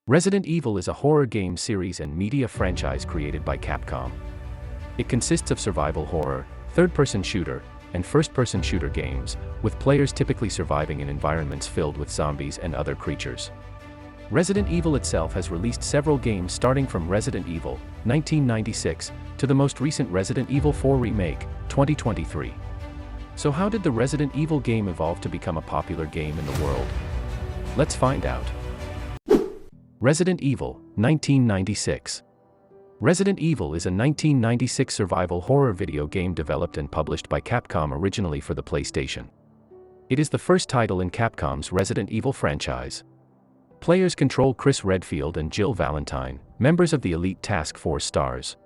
Resident Evil is a horror game series and media franchise created by Capcom. It consists of survival horror, third-person shooter, and first-person shooter games, with players typically surviving in environments filled with zombies and other creatures. Resident Evil itself has released several games starting from Resident Evil, 1996, to the most recent Resident Evil 4 Remake, 2023. So how did the Resident Evil game evolve to become a popular game in the world? Let's find out. Resident Evil, 1996. Resident Evil is a 1996 survival horror video game developed and published by Capcom originally for the PlayStation. It is the first title in Capcom's Resident Evil franchise. Players control Chris Redfield and Jill Valentine, members of the Elite Task Force stars,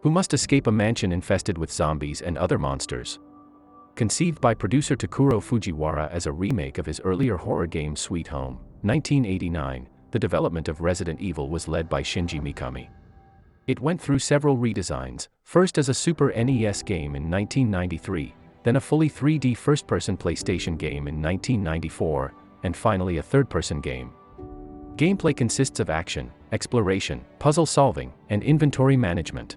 who must escape a mansion infested with zombies and other monsters. Conceived by producer Takuro Fujiwara as a remake of his earlier horror game Sweet Home, 1989, the development of Resident Evil was led by Shinji Mikami. It went through several redesigns, first as a Super NES game in 1993, then a fully 3D first-person PlayStation game in 1994, and finally a third-person game. Gameplay consists of action, exploration, puzzle solving, and inventory management.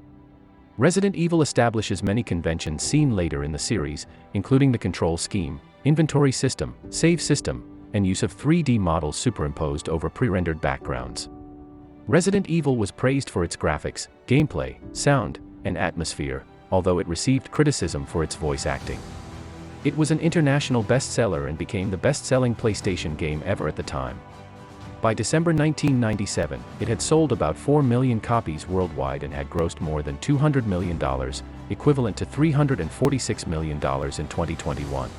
Resident Evil establishes many conventions seen later in the series, including the control scheme, inventory system, save system, and use of 3D models superimposed over pre-rendered backgrounds. Resident Evil was praised for its graphics, gameplay, sound, and atmosphere, although it received criticism for its voice acting. It was an international bestseller and became the best-selling PlayStation game ever at the time. By December 1997, it had sold about 4 million copies worldwide and had grossed more than $200 million, equivalent to $346 million in 2021.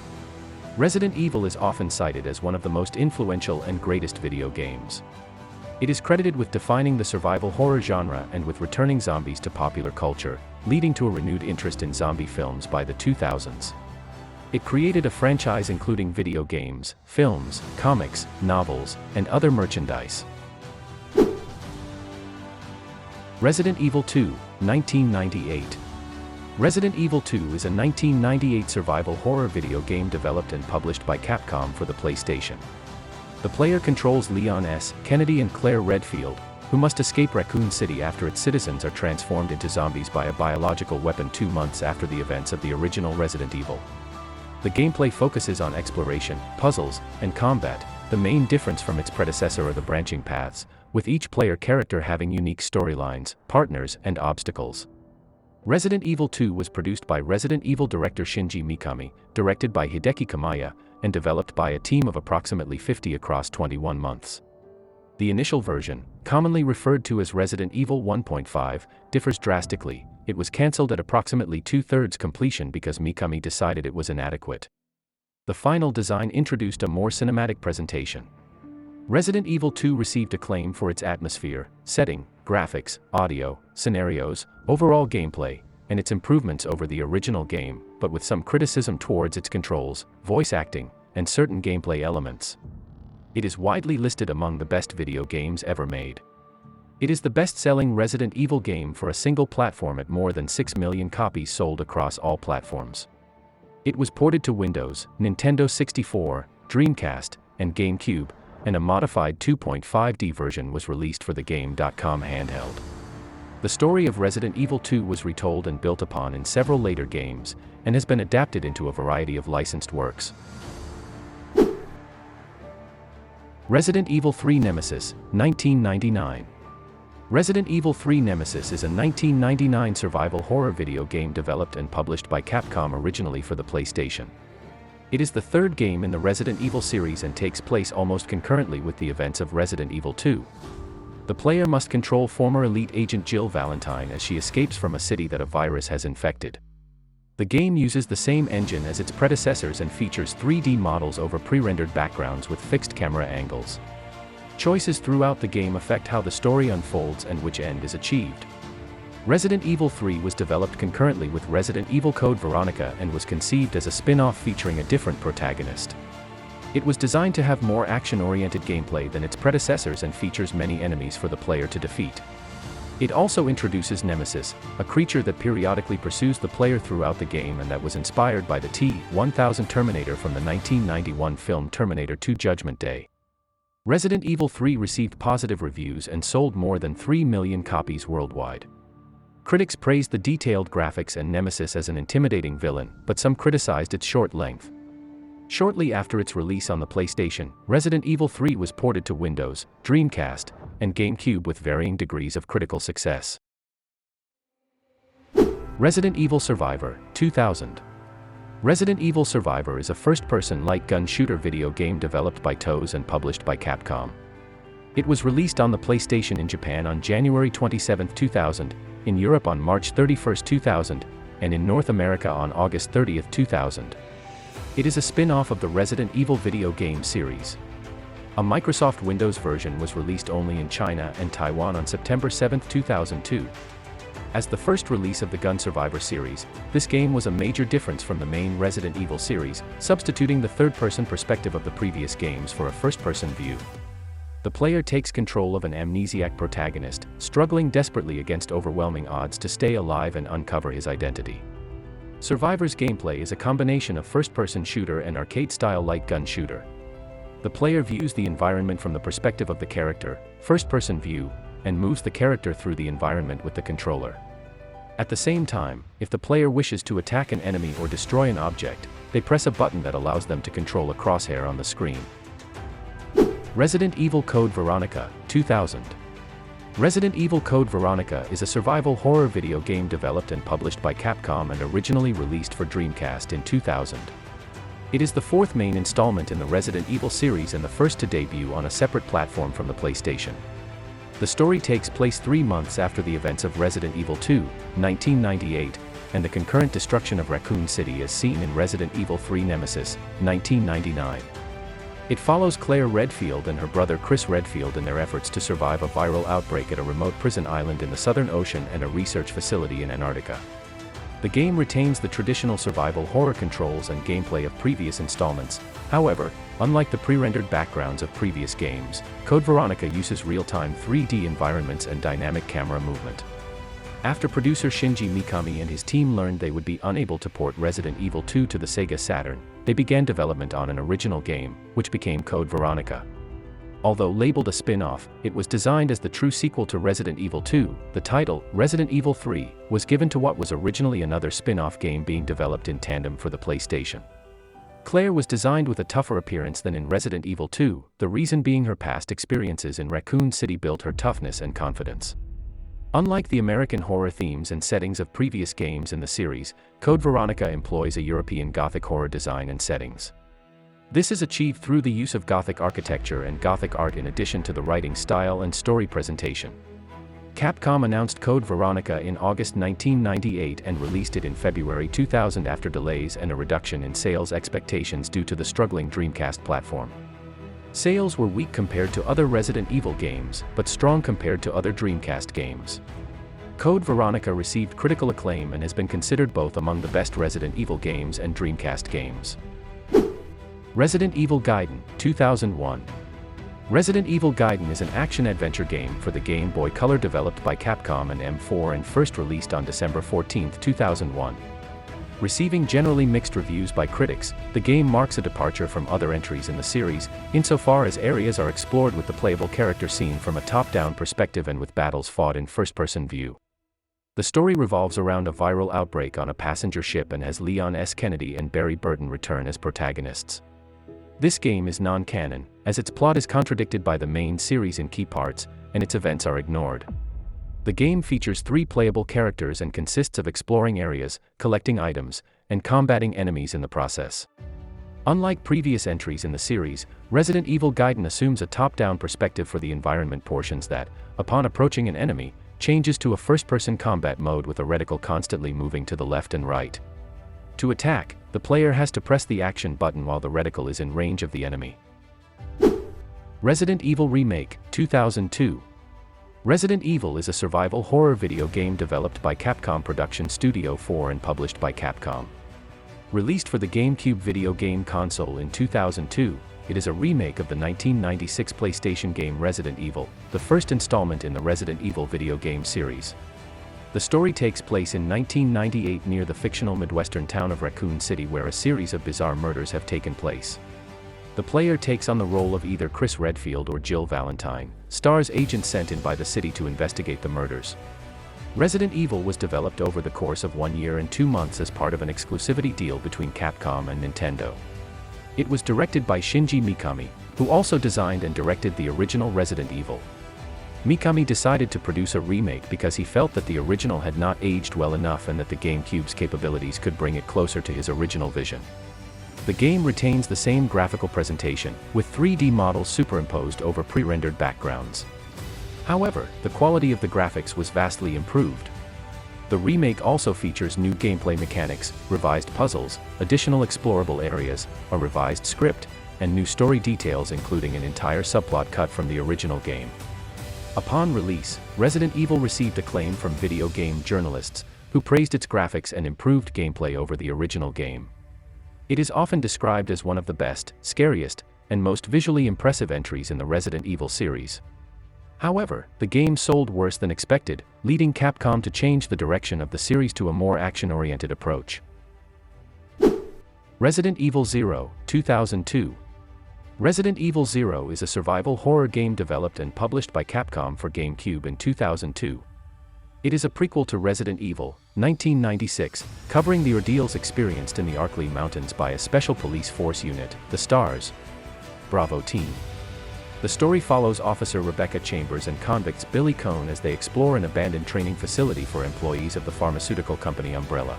Resident Evil is often cited as one of the most influential and greatest video games. It is credited with defining the survival horror genre and with returning zombies to popular culture, leading to a renewed interest in zombie films by the 2000s. It created a franchise including video games, films, comics, novels, and other merchandise. Resident Evil 2, 1998. Resident Evil 2 is a 1998 survival horror video game developed and published by Capcom for the PlayStation. The player controls Leon S. Kennedy and Claire Redfield, who must escape Raccoon City after its citizens are transformed into zombies by a biological weapon 2 months after the events of the original Resident Evil. The gameplay focuses on exploration, puzzles, and combat. The main difference from its predecessor are the branching paths, with each player character having unique storylines, partners, and obstacles. Resident Evil 2 was produced by Resident Evil director Shinji Mikami, directed by Hideki Kamiya, and developed by a team of approximately 50 across 21 months. The initial version, commonly referred to as Resident Evil 1.5, differs drastically. It was cancelled at approximately 2/3 completion because Mikami decided it was inadequate. The final design introduced a more cinematic presentation. Resident Evil 2 received acclaim for its atmosphere, setting, graphics, audio, scenarios, overall gameplay, and its improvements over the original game, but with some criticism towards its controls, voice acting, and certain gameplay elements. It is widely listed among the best video games ever made. It is the best-selling Resident Evil game for a single platform at more than 6 million copies sold across all platforms. It was ported to Windows, Nintendo 64, Dreamcast, and GameCube, and a modified 2.5D version was released for the Game.com handheld. The story of Resident Evil 2 was retold and built upon in several later games, and has been adapted into a variety of licensed works. Resident Evil 3 Nemesis, 1999. Resident Evil 3 Nemesis is a 1999 survival horror video game developed and published by Capcom originally for the PlayStation. It is the third game in the Resident Evil series and takes place almost concurrently with the events of Resident Evil 2. The player must control former Elite Agent Jill Valentine as she escapes from a city that a virus has infected. The game uses the same engine as its predecessors and features 3D models over pre-rendered backgrounds with fixed camera angles. Choices throughout the game affect how the story unfolds and which end is achieved. Resident Evil 3 was developed concurrently with Resident Evil Code Veronica and was conceived as a spin-off featuring a different protagonist. It was designed to have more action-oriented gameplay than its predecessors and features many enemies for the player to defeat. It also introduces Nemesis, a creature that periodically pursues the player throughout the game and that was inspired by the T-1000 Terminator from the 1991 film Terminator 2 Judgment Day. Resident Evil 3 received positive reviews and sold more than 3 million copies worldwide. Critics praised the detailed graphics and Nemesis as an intimidating villain, but some criticized its short length. Shortly after its release on the PlayStation, Resident Evil 3 was ported to Windows, Dreamcast, and GameCube with varying degrees of critical success. Resident Evil Survivor, 2000. Resident Evil Survivor is a first-person light gun shooter video game developed by TOS and published by Capcom. It was released on the PlayStation in Japan on January 27, 2000, in Europe on March 31, 2000, and in North America on August 30, 2000. It is a spin-off of the Resident Evil video game series. A Microsoft Windows version was released only in China and Taiwan on September 7, 2002. As the first release of the Gun Survivor series, this game was a major difference from the main Resident Evil series, substituting the third-person perspective of the previous games for a first-person view. The player takes control of an amnesiac protagonist, struggling desperately against overwhelming odds to stay alive and uncover his identity. Survivor's gameplay is a combination of first-person shooter and arcade-style light gun shooter. The player views the environment from the perspective of the character, first-person view, and moves the character through the environment with the controller. At the same time, if the player wishes to attack an enemy or destroy an object, they press a button that allows them to control a crosshair on the screen. Resident Evil Code Veronica, 2000. Resident Evil Code Veronica is a survival horror video game developed and published by Capcom and originally released for Dreamcast in 2000. It is the fourth main installment in the Resident Evil series and the first to debut on a separate platform from the PlayStation. The story takes place 3 months after the events of Resident Evil 2, 1998, and the concurrent destruction of Raccoon City as seen in Resident Evil 3 Nemesis, 1999. It follows Claire Redfield and her brother Chris Redfield in their efforts to survive a viral outbreak at a remote prison island in the Southern Ocean and a research facility in Antarctica. The game retains the traditional survival horror controls and gameplay of previous installments. However, unlike the pre-rendered backgrounds of previous games, Code Veronica uses real-time 3D environments and dynamic camera movement. After producer Shinji Mikami and his team learned they would be unable to port Resident Evil 2 to the Sega Saturn, they began development on an original game, which became Code Veronica. Although labeled a spin-off, it was designed as the true sequel to Resident Evil 2. The title, Resident Evil 3, was given to what was originally another spin-off game being developed in tandem for the PlayStation. Claire was designed with a tougher appearance than in Resident Evil 2, the reason being her past experiences in Raccoon City built her toughness and confidence. Unlike the American horror themes and settings of previous games in the series, Code Veronica employs a European Gothic horror design and settings. This is achieved through the use of Gothic architecture and Gothic art in addition to the writing style and story presentation. Capcom announced Code Veronica in August 1998 and released it in February 2000 after delays and a reduction in sales expectations due to the struggling Dreamcast platform. Sales were weak compared to other Resident Evil games, but strong compared to other Dreamcast games. Code Veronica received critical acclaim and has been considered both among the best Resident Evil games and Dreamcast games. Resident Evil Gaiden, 2001. Resident Evil Gaiden is an action-adventure game for the Game Boy Color developed by Capcom and M4 and first released on December 14, 2001. Receiving generally mixed reviews by critics, the game marks a departure from other entries in the series, insofar as areas are explored with the playable character seen from a top-down perspective and with battles fought in first-person view. The story revolves around a viral outbreak on a passenger ship and has Leon S. Kennedy and Barry Burton return as protagonists. This game is non-canon, as its plot is contradicted by the main series in key parts, and its events are ignored. The game features 3 playable characters and consists of exploring areas, collecting items, and combating enemies in the process. Unlike previous entries in the series, Resident Evil Gaiden assumes a top-down perspective for the environment portions that, upon approaching an enemy, changes to a first-person combat mode with a reticle constantly moving to the left and right. To attack, the player has to press the action button while the reticle is in range of the enemy. Resident Evil Remake, 2002. Resident Evil is a survival horror video game developed by Capcom Production Studio 4 and published by Capcom. Released for the GameCube video game console in 2002, it is a remake of the 1996 PlayStation game Resident Evil, the first installment in the Resident Evil video game series. The story takes place in 1998 near the fictional Midwestern town of Raccoon City where a series of bizarre murders have taken place. The player takes on the role of either Chris Redfield or Jill Valentine, STAR's agent sent in by the city to investigate the murders. Resident Evil was developed over the course of 1 year and 2 months as part of an exclusivity deal between Capcom and Nintendo. It was directed by Shinji Mikami, who also designed and directed the original Resident Evil. Mikami decided to produce a remake because he felt that the original had not aged well enough and that the GameCube's capabilities could bring it closer to his original vision. The game retains the same graphical presentation, with 3D models superimposed over pre-rendered backgrounds. However, the quality of the graphics was vastly improved. The remake also features new gameplay mechanics, revised puzzles, additional explorable areas, a revised script, and new story details including an entire subplot cut from the original game. Upon release, Resident Evil received acclaim from video game journalists, who praised its graphics and improved gameplay over the original game. It is often described as one of the best, scariest, and most visually impressive entries in the Resident Evil series. However, the game sold worse than expected, leading Capcom to change the direction of the series to a more action-oriented approach. Resident Evil 0, 2002. Resident Evil 0 is a survival horror game developed and published by Capcom for GameCube in 2002. It is a prequel to Resident Evil, 1996, covering the ordeals experienced in the Arklay Mountains by a special police force unit, the STARS. Bravo team. The story follows Officer Rebecca Chambers and convicts Billy Cohn as they explore an abandoned training facility for employees of the pharmaceutical company Umbrella.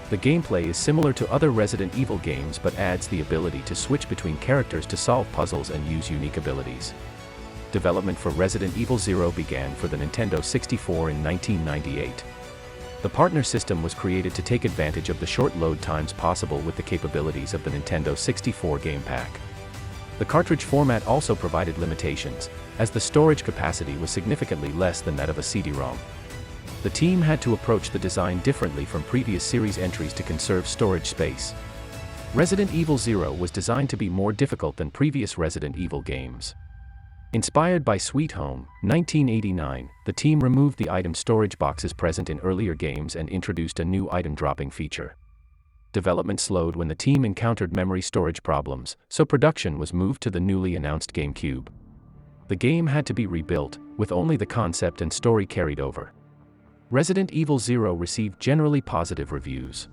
The gameplay is similar to other Resident Evil games but adds the ability to switch between characters to solve puzzles and use unique abilities. Development for Resident Evil 0 began for the Nintendo 64 in 1998. The partner system was created to take advantage of the short load times possible with the capabilities of the Nintendo 64 game pack. The cartridge format also provided limitations, as the storage capacity was significantly less than that of a CD-ROM. The team had to approach the design differently from previous series entries to conserve storage space. Resident Evil 0 was designed to be more difficult than previous Resident Evil games. Inspired by Sweet Home, 1989, the team removed the item storage boxes present in earlier games and introduced a new item dropping feature. Development slowed when the team encountered memory storage problems, so production was moved to the newly announced GameCube. The game had to be rebuilt, with only the concept and story carried over. Resident Evil 0 received generally positive reviews.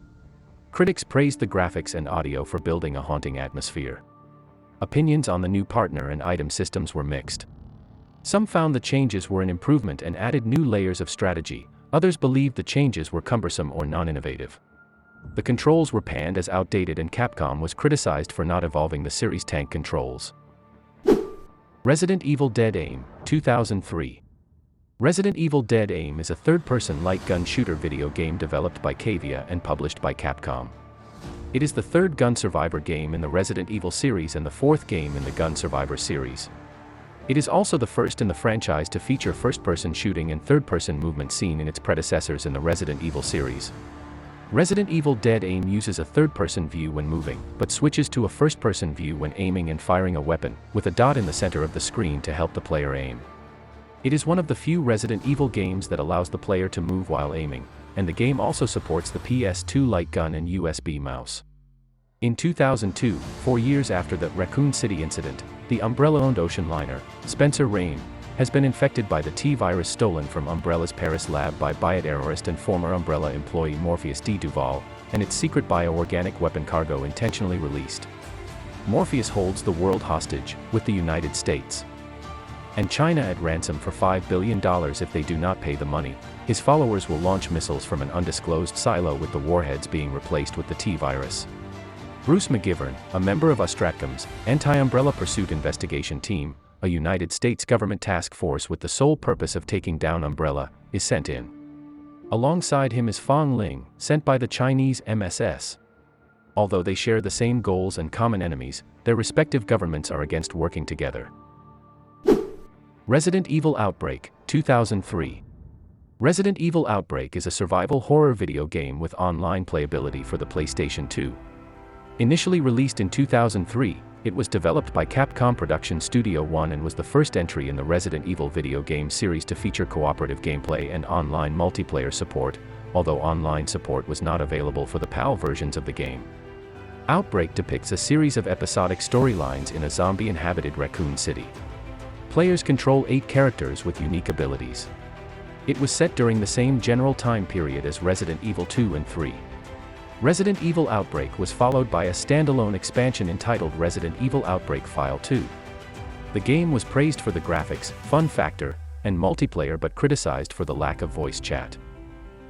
Critics praised the graphics and audio for building a haunting atmosphere. Opinions on the new partner and item systems were mixed. Some found the changes were an improvement and added new layers of strategy, others believed the changes were cumbersome or non-innovative. The controls were panned as outdated and Capcom was criticized for not evolving the series' tank controls. Resident Evil Dead Aim, 2003. Resident Evil Dead Aim is a third-person light gun shooter video game developed by Cavia and published by Capcom. It is the third Gun Survivor game in the Resident Evil series and the fourth game in the Gun Survivor series. It is also the first in the franchise to feature first-person shooting and third-person movement seen in its predecessors in the Resident Evil series. Resident Evil Dead Aim uses a third-person view when moving, but switches to a first-person view when aiming and firing a weapon, with a dot in the center of the screen to help the player aim. It is one of the few Resident Evil games that allows the player to move while aiming, and the game also supports the PS2 light gun and USB mouse. In 2002, 4 years after the Raccoon City incident, the Umbrella-owned ocean liner, Spencer Rain, has been infected by the T-virus stolen from Umbrella's Paris lab by bioterrorist and former Umbrella employee Morpheus D. Duval, and its secret bioorganic weapon cargo intentionally released. Morpheus holds the world hostage, with the United States and China at ransom for $5 billion if they do not pay the money. His followers will launch missiles from an undisclosed silo with the warheads being replaced with the T-virus. Bruce McGivern, a member of Ostratcom's anti-Umbrella pursuit investigation team, a United States government task force with the sole purpose of taking down Umbrella, is sent in. Alongside him is Fong Ling, sent by the Chinese MSS. Although they share the same goals and common enemies, their respective governments are against working together. Resident Evil Outbreak, 2003. Resident Evil Outbreak is a survival horror video game with online playability for the PlayStation 2. Initially released in 2003, it was developed by Capcom Production Studio One and was the first entry in the Resident Evil video game series to feature cooperative gameplay and online multiplayer support, although online support was not available for the PAL versions of the game. Outbreak depicts a series of episodic storylines in a zombie-inhabited Raccoon City. Players control 8 characters with unique abilities. It was set during the same general time period as Resident Evil 2 and 3. Resident Evil Outbreak was followed by a standalone expansion entitled Resident Evil Outbreak File 2. The game was praised for the graphics, fun factor, and multiplayer but criticized for the lack of voice chat.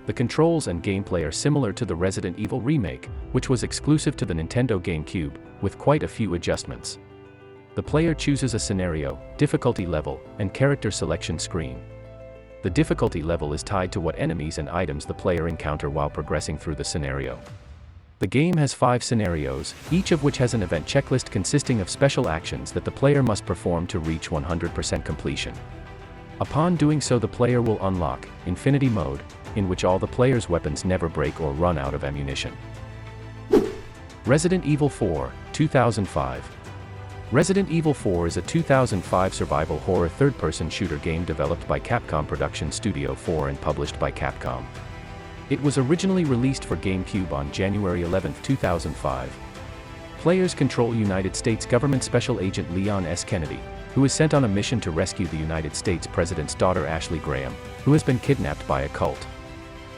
The controls and gameplay are similar to the Resident Evil Remake, which was exclusive to the Nintendo GameCube, with quite a few adjustments. The player chooses a scenario, difficulty level, and character selection screen. The difficulty level is tied to what enemies and items the player encounter while progressing through the scenario. The game has 5 scenarios, each of which has an event checklist consisting of special actions that the player must perform to reach 100% completion. Upon doing so, the player will unlock Infinity Mode, in which all the player's weapons never break or run out of ammunition. Resident Evil 4, 2005. Resident Evil 4 is a 2005 survival horror third-person shooter game developed by Capcom Production Studio 4 and published by Capcom. It was originally released for GameCube on January 11, 2005. Players control United States government special agent Leon S. Kennedy, who is sent on a mission to rescue the United States President's daughter Ashley Graham, who has been kidnapped by a cult.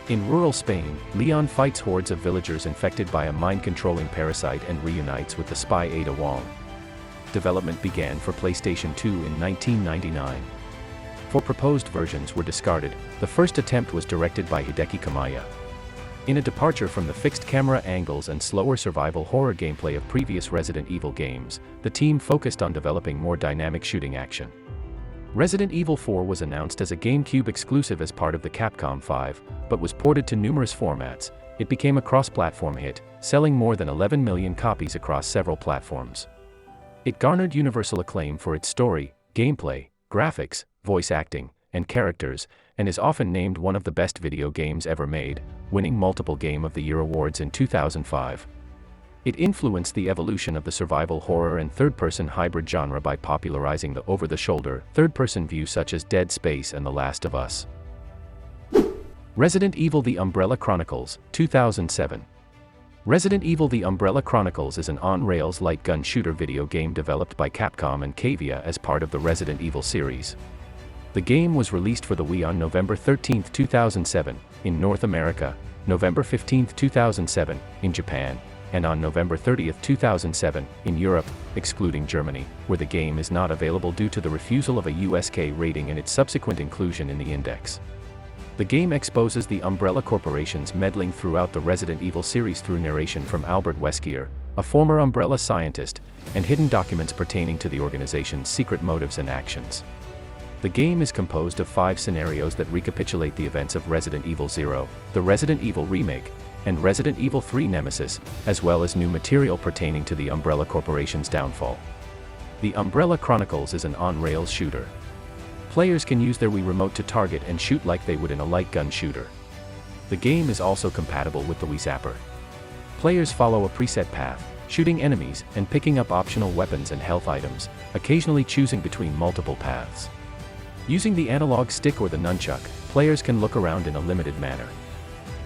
In rural Spain, Leon fights hordes of villagers infected by a mind-controlling parasite and reunites with the spy Ada Wong. Development began for PlayStation 2 in 1999. 4 proposed versions were discarded. The first attempt was directed by Hideki Kamiya. In a departure from the fixed camera angles and slower survival horror gameplay of previous Resident Evil games, the team focused on developing more dynamic shooting action. Resident Evil 4 was announced as a GameCube exclusive as part of the Capcom 5, but was ported to numerous formats. It became a cross-platform hit, selling more than 11 million copies across several platforms. It garnered universal acclaim for its story, gameplay, graphics, voice acting, and characters, and is often named one of the best video games ever made, winning multiple Game of the Year awards in 2005. It influenced the evolution of the survival horror and third-person hybrid genre by popularizing the over-the-shoulder, third-person view such as Dead Space and The Last of Us. Resident Evil: The Umbrella Chronicles, 2007. Resident Evil: The Umbrella Chronicles is an on-rails light gun shooter video game developed by Capcom and Cavia as part of the Resident Evil series. The game was released for the Wii on November 13, 2007, in North America, November 15, 2007, in Japan, and on November 30, 2007, in Europe, excluding Germany, where the game is not available due to the refusal of a USK rating and its subsequent inclusion in the index. The game exposes the Umbrella Corporation's meddling throughout the Resident Evil series through narration from Albert Wesker, a former Umbrella scientist, and hidden documents pertaining to the organization's secret motives and actions. The game is composed of 5 scenarios that recapitulate the events of Resident Evil 0, the Resident Evil Remake, and Resident Evil 3 Nemesis, as well as new material pertaining to the Umbrella Corporation's downfall. The Umbrella Chronicles is an on-rails shooter. Players can use their Wii Remote to target and shoot like they would in a light gun shooter. The game is also compatible with the Wii Zapper. Players follow a preset path, shooting enemies and picking up optional weapons and health items, occasionally choosing between multiple paths. Using the analog stick or the nunchuck, players can look around in a limited manner.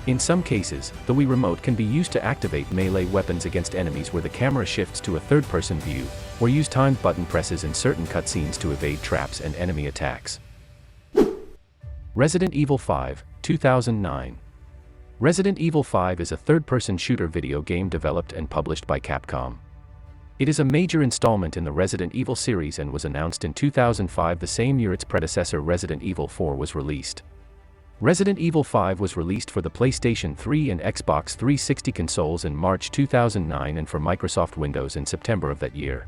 In some cases, the Wii Remote can be used to activate melee weapons against enemies where the camera shifts to a third-person view, or use timed button presses in certain cutscenes to evade traps and enemy attacks. Resident Evil 5, 2009. Resident Evil 5 is a third-person shooter video game developed and published by Capcom. It is a major installment in the Resident Evil series and was announced in 2005, the same year its predecessor Resident Evil 4 was released. Resident Evil 5 was released for the PlayStation 3 and Xbox 360 consoles in March 2009 and for Microsoft Windows in September of that year.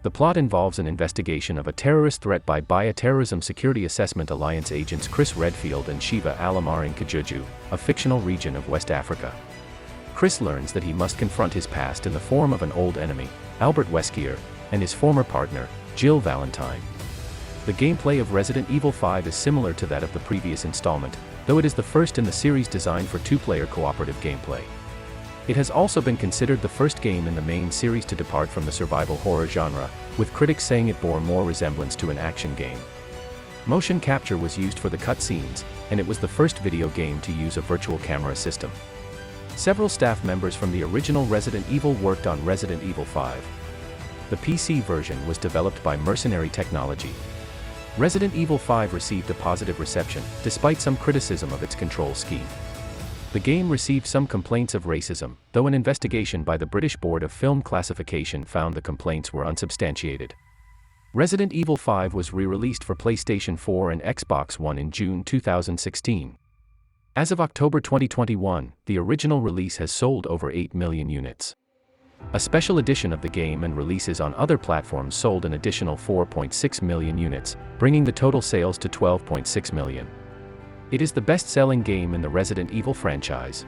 The plot involves an investigation of a terrorist threat by Bioterrorism Security Assessment Alliance agents Chris Redfield and Shiva Alamar in Kajuju, a fictional region of West Africa. Chris learns that he must confront his past in the form of an old enemy, Albert Wesker, and his former partner, Jill Valentine. The gameplay of Resident Evil 5 is similar to that of the previous installment, though it is the first in the series designed for 2-player cooperative gameplay. It has also been considered the first game in the main series to depart from the survival horror genre, with critics saying it bore more resemblance to an action game. Motion capture was used for the cutscenes, and it was the first video game to use a virtual camera system. Several staff members from the original Resident Evil worked on Resident Evil 5. The PC version was developed by Mercenary Technology. Resident Evil 5 received a positive reception, despite some criticism of its control scheme. The game received some complaints of racism, though an investigation by the British Board of Film Classification found the complaints were unsubstantiated. Resident Evil 5 was re-released for PlayStation 4 and Xbox One in June 2016. As of October 2021, the original release has sold over 8 million units. A special edition of the game and releases on other platforms sold an additional 4.6 million units, bringing the total sales to 12.6 million. It is the best-selling game in the Resident Evil franchise.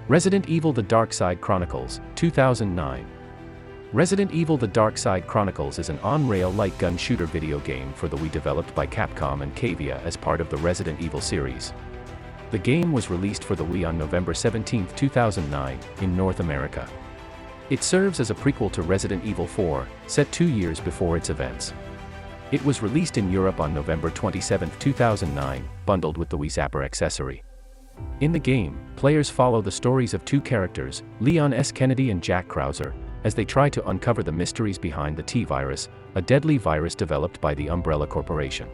Resident Evil: The Darkside Chronicles, 2009. Resident Evil: The Darkside Chronicles is an on-rail light gun shooter video game for the Wii developed by Capcom and Cavia as part of the Resident Evil series. The game was released for the Wii on November 17, 2009, in North America. It serves as a prequel to Resident Evil 4, set 2 years before its events. It was released in Europe on November 27, 2009, bundled with the Wii Zapper accessory. In the game, players follow the stories of two characters, Leon S. Kennedy and Jack Krauser, as they try to uncover the mysteries behind the T-Virus, a deadly virus developed by the Umbrella Corporation.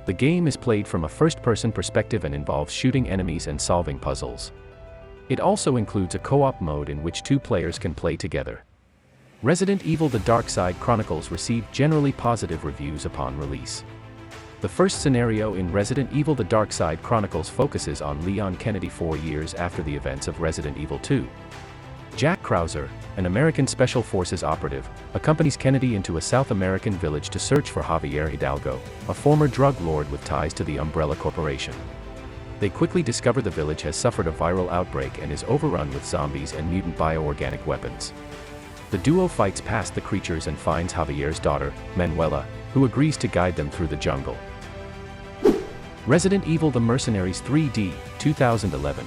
The game is played from a first-person perspective and involves shooting enemies and solving puzzles. It also includes a co-op mode in which two players can play together. Resident Evil: The Darkside Chronicles received generally positive reviews upon release. The first scenario in Resident Evil: The Darkside Chronicles focuses on Leon Kennedy 4 years after the events of Resident Evil 2. Jack Krauser, an American Special Forces operative, accompanies Kennedy into a South American village to search for Javier Hidalgo, a former drug lord with ties to the Umbrella Corporation. They quickly discover the village has suffered a viral outbreak and is overrun with zombies and mutant bioorganic weapons. The duo fights past the creatures and finds Javier's daughter, Manuela, who agrees to guide them through the jungle. Resident Evil: The Mercenaries 3D, 2011.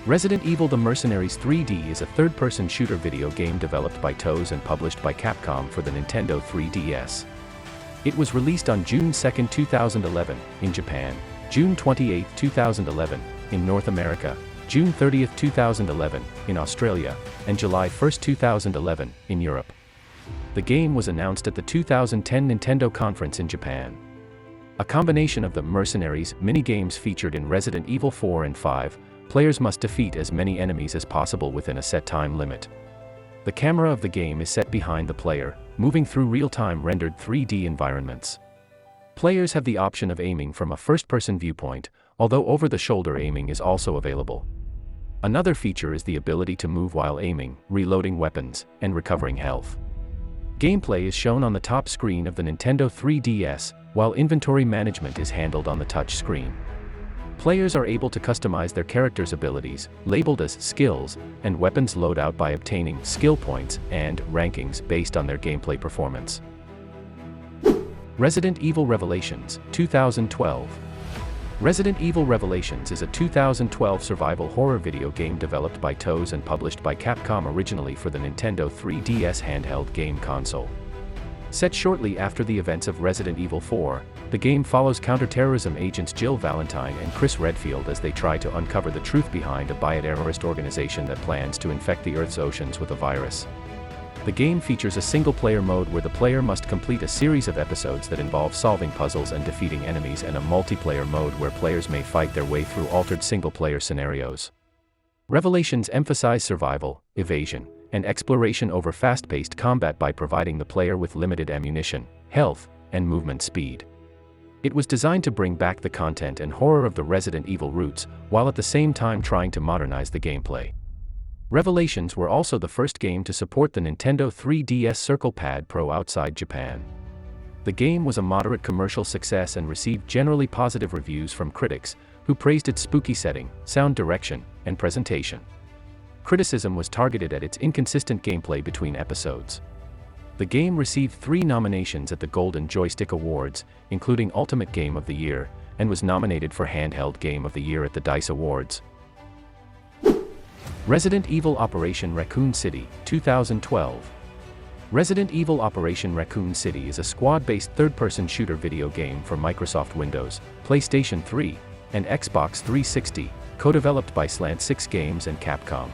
Resident Evil: The Mercenaries 3D is a third-person shooter video game developed by TOS and published by Capcom for the Nintendo 3DS. It was released on June 2, 2011, in Japan, June 28, 2011, in North America, June 30, 2011, in Australia, and July 1, 2011, in Europe. The game was announced at the 2010 Nintendo Conference in Japan. A combination of the Mercenaries minigames featured in Resident Evil 4 and 5, players must defeat as many enemies as possible within a set time limit. The camera of the game is set behind the player, moving through real-time rendered 3D environments. Players have the option of aiming from a first-person viewpoint, although over-the-shoulder aiming is also available. Another feature is the ability to move while aiming, reloading weapons, and recovering health. Gameplay is shown on the top screen of the Nintendo 3DS, while inventory management is handled on the touch screen. Players are able to customize their character's abilities, labeled as skills, and weapons loadout by obtaining skill points and rankings based on their gameplay performance. Resident Evil Revelations, 2012. Resident Evil Revelations is a 2012 survival horror video game developed by TOS and published by Capcom originally for the Nintendo 3DS handheld game console. Set shortly after the events of Resident Evil 4, the game follows counterterrorism agents Jill Valentine and Chris Redfield as they try to uncover the truth behind a bioterrorist organization that plans to infect the Earth's oceans with a virus. The game features a single-player mode where the player must complete a series of episodes that involve solving puzzles and defeating enemies, and a multiplayer mode where players may fight their way through altered single-player scenarios. Revelations emphasize survival, evasion, and exploration over fast-paced combat by providing the player with limited ammunition, health, and movement speed. It was designed to bring back the content and horror of the Resident Evil roots, while at the same time trying to modernize the gameplay. Revelations were also the first game to support the Nintendo 3DS Circle Pad Pro outside Japan. The game was a moderate commercial success and received generally positive reviews from critics, who praised its spooky setting, sound direction, and presentation. Criticism was targeted at its inconsistent gameplay between episodes. The game received 3 nominations at the Golden Joystick Awards, including Ultimate Game of the Year, and was nominated for Handheld Game of the Year at the DICE Awards. Resident Evil Operation Raccoon City, 2012. Resident Evil Operation Raccoon City is a squad-based third-person shooter video game for Microsoft Windows, PlayStation 3, and Xbox 360, co-developed by Slant 6 Games and Capcom.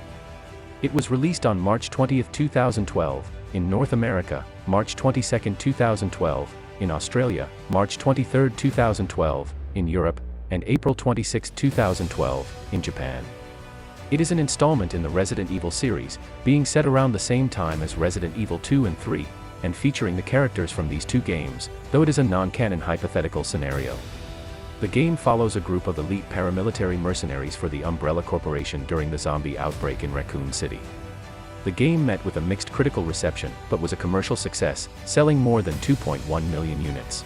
It was released on March 20, 2012, in North America, March 22, 2012, in Australia, March 23, 2012, in Europe, and April 26, 2012, in Japan. It is an installment in the Resident Evil series, being set around the same time as Resident Evil 2 and 3, and featuring the characters from these two games, though it is a non-canon hypothetical scenario. The game follows a group of elite paramilitary mercenaries for the Umbrella Corporation during the zombie outbreak in Raccoon City. The game met with a mixed critical reception, but was a commercial success, selling more than 2.1 million units.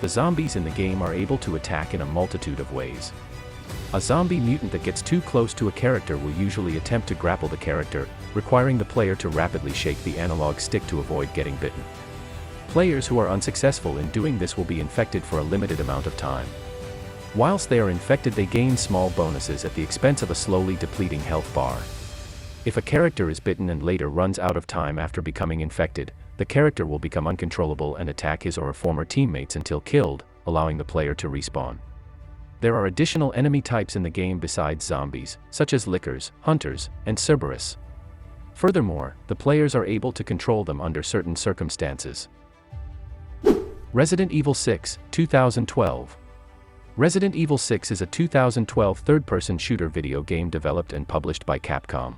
The zombies in the game are able to attack in a multitude of ways. A zombie mutant that gets too close to a character will usually attempt to grapple the character, requiring the player to rapidly shake the analog stick to avoid getting bitten. Players who are unsuccessful in doing this will be infected for a limited amount of time. Whilst they are infected, they gain small bonuses at the expense of a slowly depleting health bar. If a character is bitten and later runs out of time after becoming infected, the character will become uncontrollable and attack his or her former teammates until killed, allowing the player to respawn. There are additional enemy types in the game besides zombies, such as lickers, hunters, and Cerberus. Furthermore, the players are able to control them under certain circumstances. Resident Evil 6, 2012. Resident Evil 6 is a 2012 third-person shooter video game developed and published by Capcom.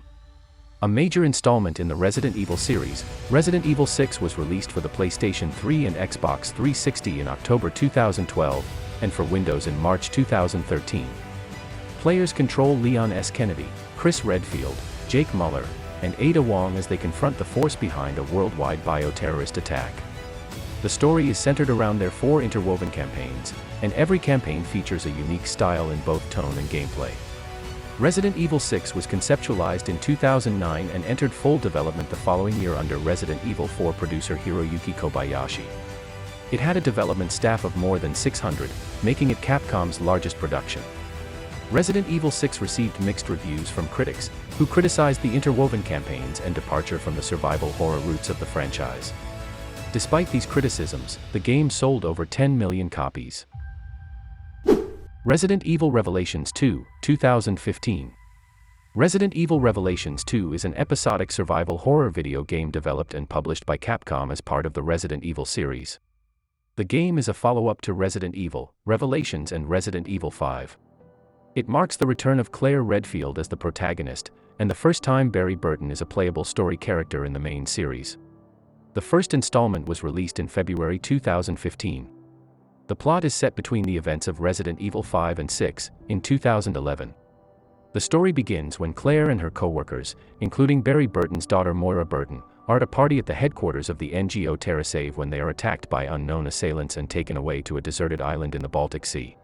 A major installment in the Resident Evil series, Resident Evil 6 was released for the PlayStation 3 and Xbox 360 in October 2012, and for Windows in March 2013. Players control Leon S. Kennedy, Chris Redfield, Jake Muller, and Ada Wong as they confront the force behind a worldwide bioterrorist attack. The story is centered around their 4 interwoven campaigns, and every campaign features a unique style in both tone and gameplay. Resident Evil 6 was conceptualized in 2009 and entered full development the following year under Resident Evil 4 producer Hiroyuki Kobayashi. It had a development staff of more than 600, making it Capcom's largest production. Resident Evil 6 received mixed reviews from critics, who criticized the interwoven campaigns and departure from the survival horror roots of the franchise. Despite these criticisms, the game sold over 10 million copies. Resident Evil Revelations 2, 2015. Resident Evil Revelations 2 is an episodic survival horror video game developed and published by Capcom as part of the Resident Evil series. The game is a follow-up to Resident Evil, Revelations and Resident Evil 5. It marks the return of Claire Redfield as the protagonist, and the first time Barry Burton is a playable story character in the main series. The first installment was released in February 2015. The plot is set between the events of Resident Evil 5 and 6, in 2011. The story begins when Claire and her co-workers, including Barry Burton's daughter Moira Burton, are at a party at the headquarters of the NGO TerraSave when they are attacked by unknown assailants and taken away to a deserted island in the Baltic Sea.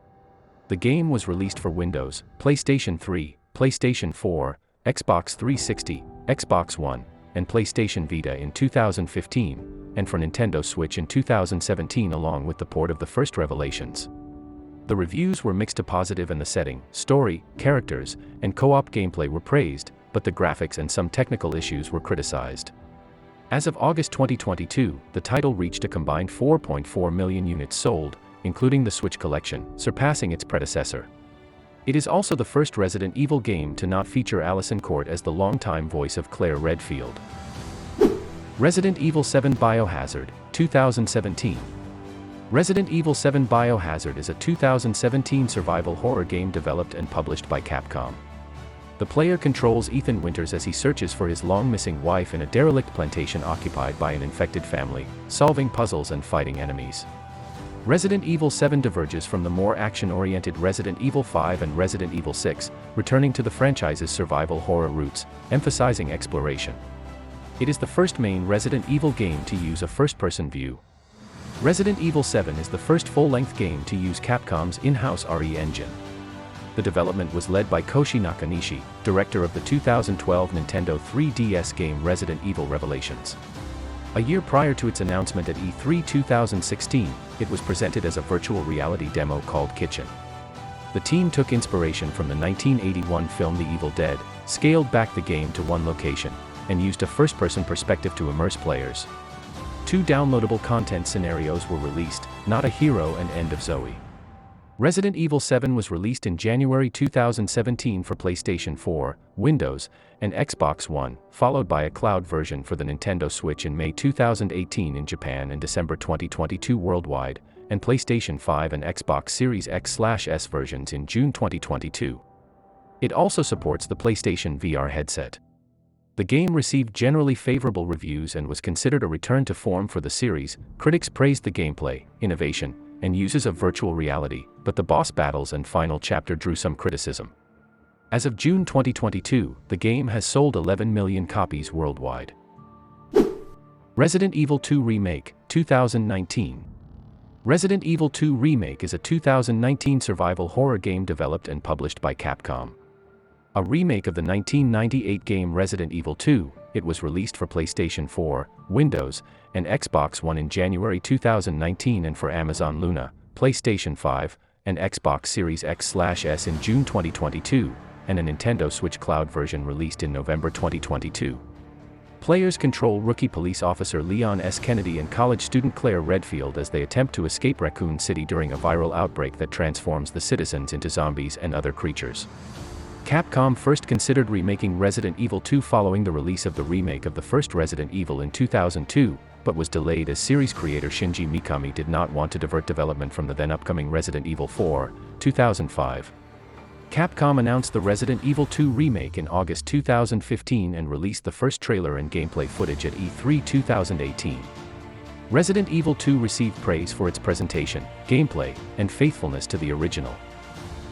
The game was released for Windows, PlayStation 3, PlayStation 4, Xbox 360, Xbox One, and PlayStation Vita in 2015, and for Nintendo Switch in 2017 along with the port of the first Revelations. The reviews were mixed to positive and the setting, story, characters, and co-op gameplay were praised, but the graphics and some technical issues were criticized. As of August 2022, the title reached a combined 4.4 million units sold, including the Switch collection, surpassing its predecessor. It is also the first Resident Evil game to not feature Alison Court as the longtime voice of Claire Redfield. Resident Evil 7 Biohazard, 2017. Resident Evil 7 Biohazard is a 2017 survival horror game developed and published by Capcom. The player controls Ethan Winters as he searches for his long-missing wife in a derelict plantation occupied by an infected family, solving puzzles and fighting enemies. Resident Evil 7 diverges from the more action-oriented Resident Evil 5 and Resident Evil 6, returning to the franchise's survival horror roots, emphasizing exploration. It is the first main Resident Evil game to use a first-person view. Resident Evil 7 is the first full-length game to use Capcom's in-house RE engine. The development was led by Koshi Nakanishi, director of the 2012 Nintendo 3DS game Resident Evil Revelations. A year prior to its announcement at E3 2016, it was presented as a virtual reality demo called Kitchen. The team took inspiration from the 1981 film The Evil Dead, scaled back the game to one location, and used a first-person perspective to immerse players. 2 downloadable content scenarios were released, Not a Hero and End of Zoe. Resident Evil 7 was released in January 2017 for PlayStation 4, Windows, and Xbox One, followed by a cloud version for the Nintendo Switch in May 2018 in Japan and December 2022 worldwide, and PlayStation 5 and Xbox Series X/S versions in June 2022. It also supports the PlayStation VR headset. The game received generally favorable reviews and was considered a return to form for the series. Critics praised the gameplay, innovation, and uses of virtual reality, but the boss battles and final chapter drew some criticism. As of June 2022, the game has sold 11 million copies worldwide. Resident Evil 2 Remake, 2019. Resident Evil 2 Remake is a 2019 survival horror game developed and published by Capcom. A remake of the 1998 game Resident Evil 2, it was released for PlayStation 4, Windows, and Xbox One in January 2019 and for Amazon Luna, PlayStation 5, and Xbox Series X/S in June 2022, and a Nintendo Switch Cloud version released in November 2022. Players control rookie police officer Leon S. Kennedy and college student Claire Redfield as they attempt to escape Raccoon City during a viral outbreak that transforms the citizens into zombies and other creatures. Capcom first considered remaking Resident Evil 2 following the release of the remake of the first Resident Evil in 2002, but was delayed as series creator Shinji Mikami did not want to divert development from the then upcoming Resident Evil 4, 2005. Capcom announced the Resident Evil 2 remake in August 2015 and released the first trailer and gameplay footage at E3 2018. Resident Evil 2 received praise for its presentation, gameplay, and faithfulness to the original.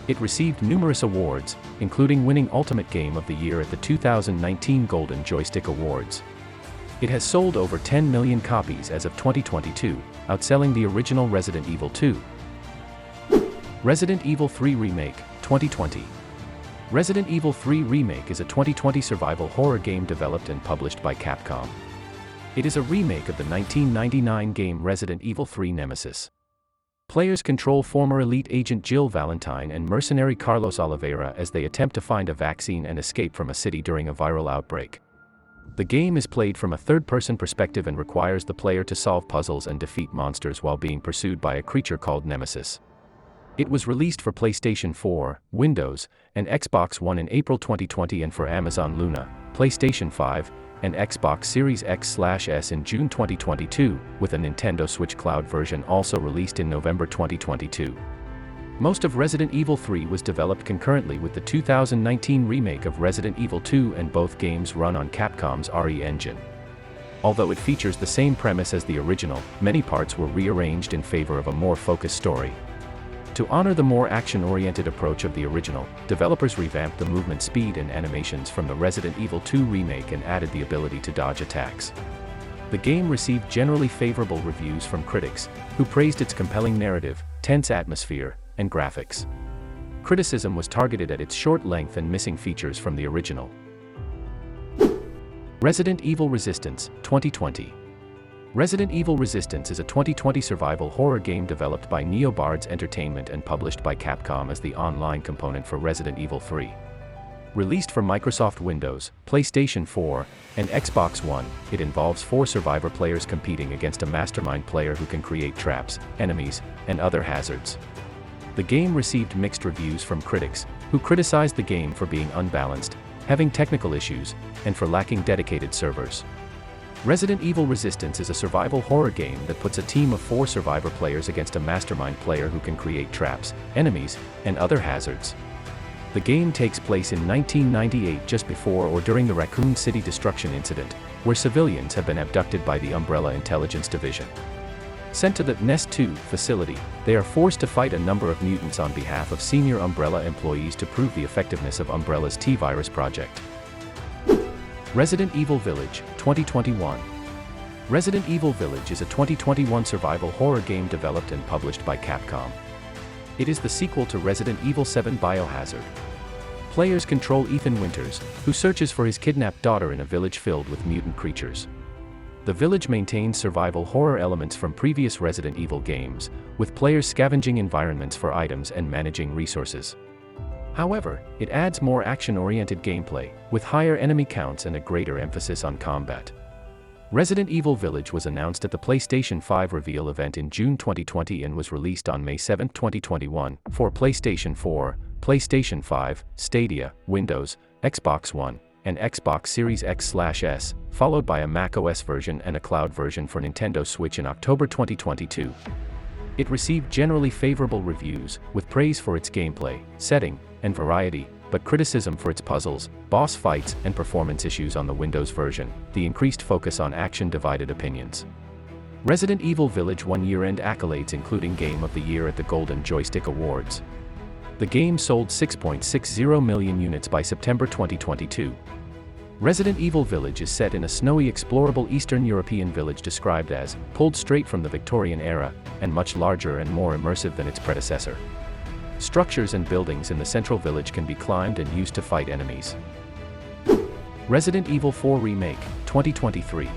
It received numerous awards, including winning Ultimate Game of the Year at the 2019 Golden Joystick Awards. It has sold over 10 million copies as of 2022, outselling the original Resident Evil 2. Resident Evil 3 Remake, 2020. Resident Evil 3 Remake is a 2020 survival horror game developed and published by Capcom. It is a remake of the 1999 game Resident Evil 3 Nemesis. Players control former elite agent Jill Valentine and mercenary Carlos Oliveira as they attempt to find a vaccine and escape from a city during a viral outbreak. The game is played from a third-person perspective and requires the player to solve puzzles and defeat monsters while being pursued by a creature called Nemesis. It was released for PlayStation 4, Windows, and Xbox One in April 2020 and for Amazon Luna, PlayStation 5, and Xbox Series X/S in June 2022, with a Nintendo Switch Cloud version also released in November 2022. Most of Resident Evil 3 was developed concurrently with the 2019 remake of Resident Evil 2 and both games run on Capcom's RE engine. Although it features the same premise as the original, many parts were rearranged in favor of a more focused story. To honor the more action-oriented approach of the original, developers revamped the movement speed and animations from the Resident Evil 2 remake and added the ability to dodge attacks. The game received generally favorable reviews from critics, who praised its compelling narrative, tense atmosphere, and graphics. Criticism was targeted at its short length and missing features from the original. Resident Evil Resistance, 2020. Resident Evil Resistance is a 2020 survival horror game developed by NeoBards Entertainment and published by Capcom as the online component for Resident Evil 3. Released for Microsoft Windows, PlayStation 4, and Xbox One, it involves 4 survivor players competing against a mastermind player who can create traps, enemies, and other hazards. The game received mixed reviews from critics, who criticized the game for being unbalanced, having technical issues, and for lacking dedicated servers. Resident Evil Resistance is a survival horror game that puts a team of 4 survivor players against a mastermind player who can create traps, enemies, and other hazards. The game takes place in 1998 just before or during the Raccoon City destruction incident, where civilians have been abducted by the Umbrella Intelligence Division. Sent to the Nest 2 facility, they are forced to fight a number of mutants on behalf of senior Umbrella employees to prove the effectiveness of Umbrella's T-Virus project. Resident Evil Village, 2021. Resident Evil Village is a 2021 survival horror game developed and published by Capcom. It is the sequel to Resident Evil 7 Biohazard. Players control Ethan Winters, who searches for his kidnapped daughter in a village filled with mutant creatures. The village maintains survival horror elements from previous Resident Evil games, with players scavenging environments for items and managing resources. However, it adds more action-oriented gameplay, with higher enemy counts and a greater emphasis on combat. Resident Evil Village was announced at the PlayStation 5 reveal event in June 2020 and was released on May 7, 2021, for PlayStation 4, PlayStation 5, Stadia, Windows, Xbox One, and Xbox Series X/S, followed by a macOS version and a cloud version for Nintendo Switch in October 2022. It received generally favorable reviews, with praise for its gameplay, setting, and variety, but criticism for its puzzles, boss fights, and performance issues on the Windows version. The increased focus on action divided opinions. Resident Evil Village won year-end accolades including Game of the Year at the Golden Joystick Awards. The game sold 6.60 million units by September 2022. Resident Evil Village is set in a snowy explorable Eastern European village described as pulled straight from the Victorian era, and much larger and more immersive than its predecessor. Structures and buildings in the central village can be climbed and used to fight enemies. Resident Evil 4 Remake, 2023.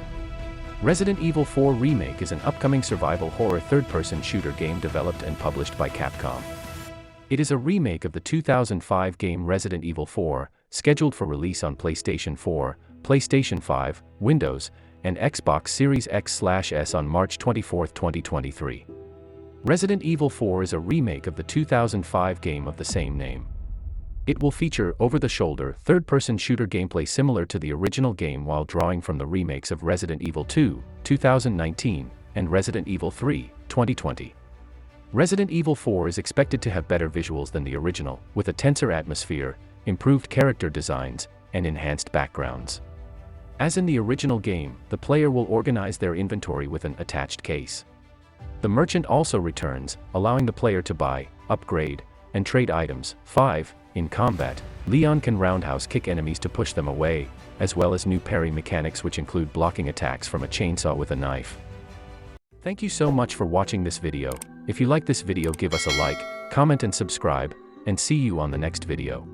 Resident Evil 4 Remake is an upcoming survival horror third-person shooter game developed and published by Capcom. It is a remake of the 2005 game Resident Evil 4, scheduled for release on PlayStation 4, PlayStation 5, Windows, and Xbox Series X/S on March 24, 2023. Resident Evil 4 is a remake of the 2005 game of the same name. It will feature over-the-shoulder, third-person shooter gameplay similar to the original game while drawing from the remakes of Resident Evil 2, 2019, and Resident Evil 3, 2020. Resident Evil 4 is expected to have better visuals than the original, with a tenser atmosphere, improved character designs, and enhanced backgrounds. As in the original game, the player will organize their inventory with an attached case. The merchant also returns, allowing the player to buy, upgrade, and trade items. 5. In combat, Leon can roundhouse kick enemies to push them away, as well as new parry mechanics which include blocking attacks from a chainsaw with a knife. Thank you so much for watching this video. If you like this video, give us a like, comment and subscribe, and see you on the next video.